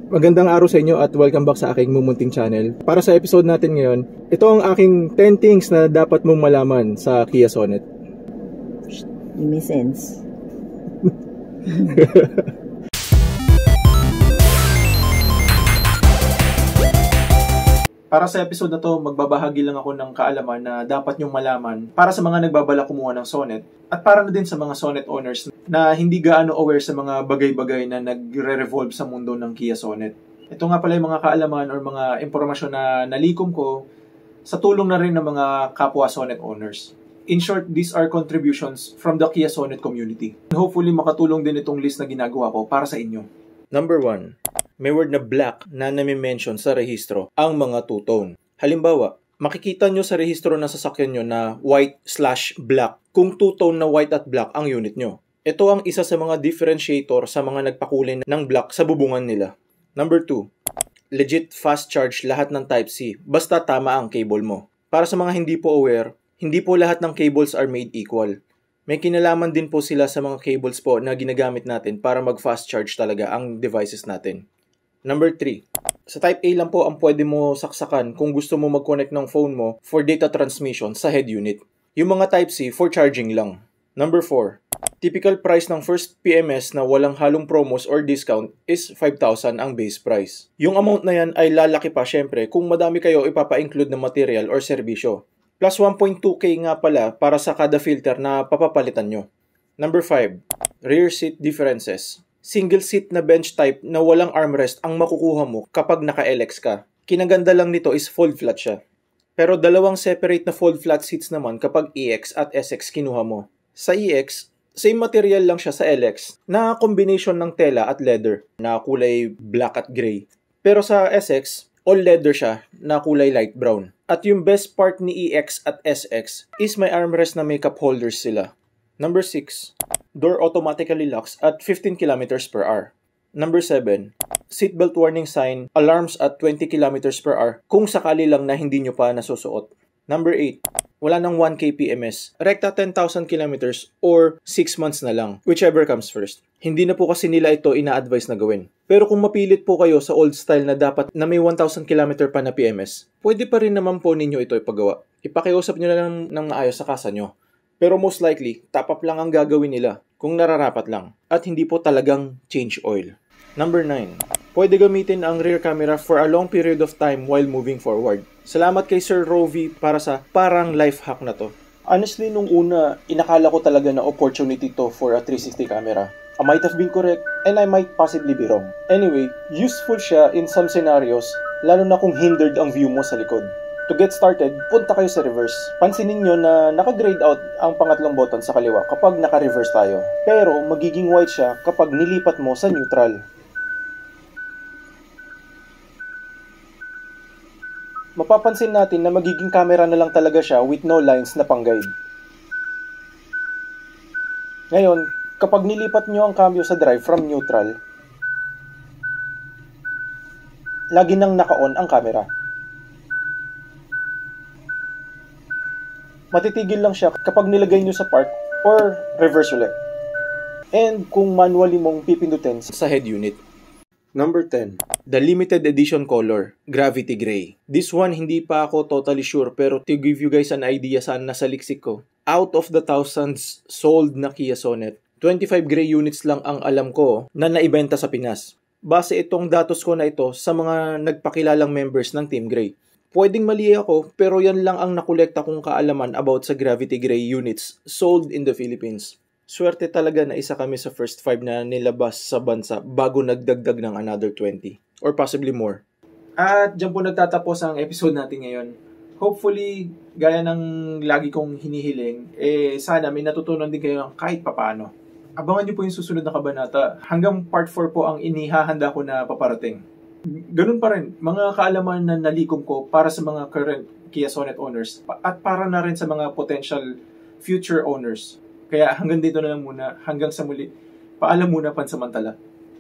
Magandang araw sa inyo at welcome back sa aking mumunting channel. Para sa episode natin ngayon, ito ang aking 10 things na dapat mong malaman sa Kia Sonet. May sense. Para sa episode na to, magbabahagi lang ako ng kaalaman na dapat nyong malaman para sa mga nagbabalak kumuha ng Sonet at para na din sa mga Sonet owners na hindi gaano aware sa mga bagay-bagay na nagre-revolve sa mundo ng Kia Sonet. Ito nga pala yung mga kaalaman or mga impormasyon na nalikom ko sa tulong na rin ng mga kapwa Sonet owners. In short, these are contributions from the Kia Sonet community. Hopefully, makatulong din itong list na ginagawa ko para sa inyo. Number 1. May word na black na nami-mention sa rehistro ang mga two-tone. Halimbawa, makikita nyo sa rehistro ng sasakyan nyo na white/black kung two-tone na white at black ang unit nyo. Ito ang isa sa mga differentiator sa mga nagpakulay ng black sa bubungan nila. Number 2. Legit fast charge lahat ng Type-C basta tama ang cable mo. Para sa mga hindi po aware, hindi po lahat ng cables are made equal. May kinalaman din po sila sa mga cables po na ginagamit natin para mag-fast charge talaga ang devices natin. Number 3. Sa Type A lang po ang pwede mo saksakan kung gusto mo mag-connect ng phone mo for data transmission sa head unit. Yung mga Type C for charging lang. Number 4. Typical price ng first PMS na walang halong promos or discount is 5,000 ang base price. Yung amount na yan ay lalaki pa syempre kung madami kayo ipapa-include ng material or serbisyo. Plus 1.2K nga pala para sa kada filter na papapalitan nyo. Number 5. Rear seat differences. Single seat na bench type na walang armrest ang makukuha mo kapag naka-LX ka. Kinaganda lang nito is fold flat siya. Pero dalawang separate na fold flat seats naman kapag EX at SX kinuha mo. Sa EX, same material lang siya sa LX na combination ng tela at leather na kulay black at gray. Pero sa SX, all leather siya na kulay light brown. At yung best part ni EX at SX is may armrest na makeup holders sila. Number 6. Door automatically locks at 15 km/h. Number 7. Seatbelt warning sign, alarms at 20 km/h kung sakali lang na hindi nyo pa nasusuot. Number 8. Wala nang 1K PMS. Rekta 10,000 km or 6 months na lang, whichever comes first. Hindi na po kasi nila ito ina-advise na gawin. Pero kung mapilit po kayo sa old style na dapat na may 1,000 km pa na PMS, pwede pa rin naman po ninyo ito ipagawa. Ipakiusap nyo na lang ng maayos sa kasa nyo. Pero most likely, top up lang ang gagawin nila kung nararapat lang at hindi po talagang change oil. Number 9. Pwede gamitin ang rear camera for a long period of time while moving forward. Salamat kay Sir Rovi para sa parang life hack na to. Honestly, nung una, inakala ko talaga na opportunity to for a 360 camera. I might have been correct and I might possibly be wrong. Anyway, useful siya in some scenarios, lalo na kung hindered ang view mo sa likod. To get started, punta kayo sa reverse. Pansinin nyo na naka-grayed out ang pangatlong button sa kaliwa kapag naka-reverse tayo. Pero magiging white siya kapag nilipat mo sa neutral. Mapapansin natin na magiging camera na lang talaga siya with no lines na pang-guide. Ngayon, kapag nilipat nyo ang cambio sa drive from neutral, lagi nang naka-on ang camera. Matitigil lang siya kapag nilagay nyo sa park or reverse ulit. And kung manually mong pipindutin sa head unit. Number 10. The limited edition color, Gravity Gray. This one, hindi pa ako totally sure pero to give you guys an idea saan nasa liksik ko. Out of the thousands sold na Kia Sonet, 25 gray units lang ang alam ko na naibenta sa Pinas. Base itong datos ko na ito sa mga nagpakilalang members ng Team Gray. Pwedeng mali ako pero yan lang ang nakolekta kong kaalaman about sa Gravity Gray units sold in the Philippines. Swerte talaga na isa kami sa first 5 na nilabas sa bansa bago nagdagdag ng another 20 or possibly more. At dyan po nagtatapos ang episode natin ngayon. Hopefully, gaya ng lagi kong hinihiling, sana may natutunan din kayo kahit papaano. Abangan nyo po yung susunod na kabanata. Hanggang part 4 po ang inihahanda ko na paparating. Ganun pa rin, mga kaalaman na nalikom ko para sa mga current Kia Sonet owners at para na rin sa mga potential future owners. Kaya hanggang dito na lang muna, hanggang sa muli, paalam muna pansamantala.